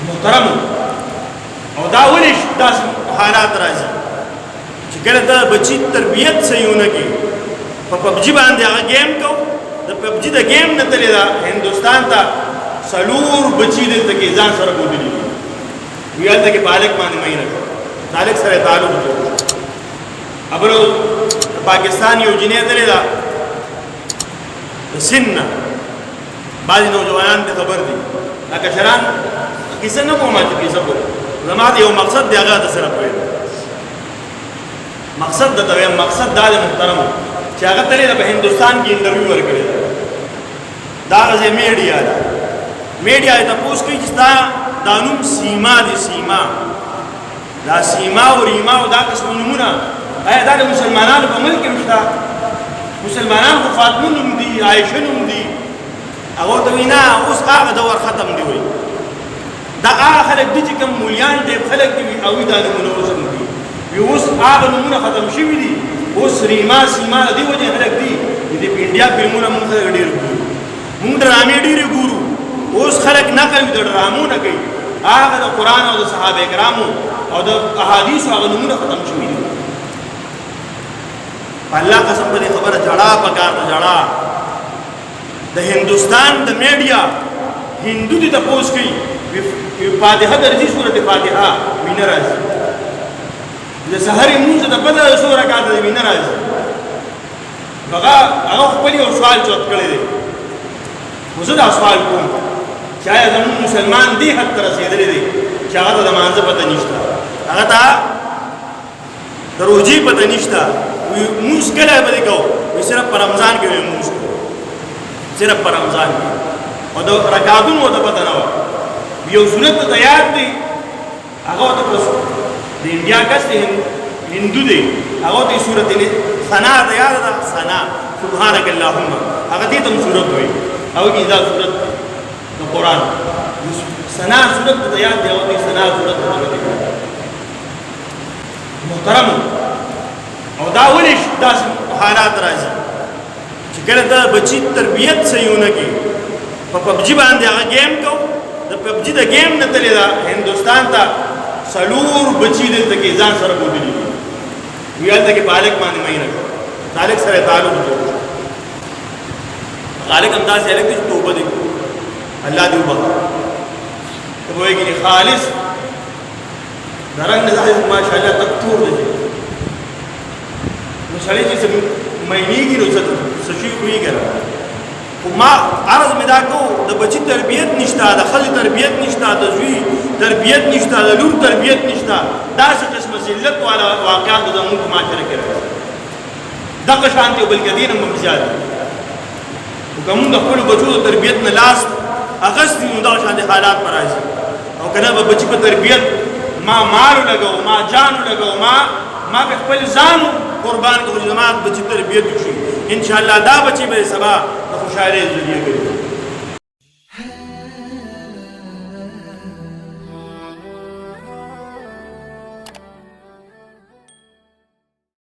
محترم او دا ولې داسې حالات راځي چې کله د بچي تربیت صحیحونه کې په پبجي باندې هغه گیم کو د پبجي د گیم نه تللی دا هندوستان ته سلور بچي دلته کې ځان سره بوتلي ویل ته کې بالک باندې مې نه بالک سره تعلق جوړ ابرو پاکستان یو جنې تللی دا سن بعض نوجوانان ته خبر دي لکه شران کیسه نه کومه چې کیسه کوم زما د یو مقصد دی هغه د سره کوي مقصد د دوی مقصد د محترم چې هغه تللی په هندوستان کې انټرویو ورکړي دا غزه میډیا ده میډیا ته پوښ کوي چې دا نوم سیما دي سیما دا سیما او ریما او دا قسم نمونه آیا دا د مسلمانانو په ملک کې مشته مسلمانانو فاطمه نوم دي عائشه نوم دي هغه ته وینا اوس هغه دور ختم دی وي دا هغه خلک دي چې کوم مولیان دي خلک دي او دا نمونه اوسم دي اوس هغه نمونه ختم شوي دي اوس ریما سیما دی وجه خلک دي د انډیا فلمونه موږ ډېر ګورو موږ ډرامې ډېر ګورو اوس خلک نقل د ډرامو نه کوي هغه د قران او د صحابه کرامو او د احادیث هغه نمونه ختم شوي دي الله قسم په دې خبره جړه پکار ته جړه د هندوستان د میډیا هندو دي تاسو کوي فاتحه درځي سورته فاتحه وینه راځي د سحر موږ د پدې سورہ رکعات د وینه راځي هغه خپل یو سوال چوت کړی دی زه دا سوال کوم چې آیا زموږ مسلمان دی حد ته رسېدلی دی چې هغه ته د مانځه پته نشته هغه ته د روژې پته نشته مونځ کله به دې کوو صرف په رمضان کې به مونځ کوو صرف په رمضان کې او د رکعتونو ته پته نه وه یو سنت ته یاد دی هغه ته بس د انډیا کس دی هندو دی هغه ته سورت ثنا ته یاد ده ثنا سبحانك اللهم هغه دې ته سورت وایي او کې دا سورت د قران ثنا سورت ته یاد دی او دې ثنا سورت محترم او دا ولې داسې حالات راځي چې کله د بچي تربیت صحیحونه کې په پبجي باندې هغه گیم کو د پبجي د گیم نه تللی دا هندوستان ته سلور بچي دلته کې ځان سره بوتلي ویل ته کې بالک باندې مې نه بالک سره تعلق جوړ بالک هم داسې الګ چې توبه دې الله دې وبخښي ته وایي خالص درنګ نه ماشاءالله تکتور دې سړی چې مېنیږي نو څه شي کوي خو ما عرض مې دا کوو د بچي تربیت نشته د ښځې تربیت نشته د زوی تربیت نشته د لور تربیت نشته داسې قسمه ذلت والا واقعات زموږ په معاشره کې راځي دغه شانتې او بلکې دین هم زیات دي خو که موږ د خپلو بچو د تربیت نه لاس اخیستي نو دغه شانتې حالات به راځي او که نه به بچي په تربیت ما مال ولګوو ما جان ولګوو ما به خپل ځان قربان کو جماعت بچی تربیت وشي ان شاء الله دا بچی به سبا د خوشاله ذریعہ کوي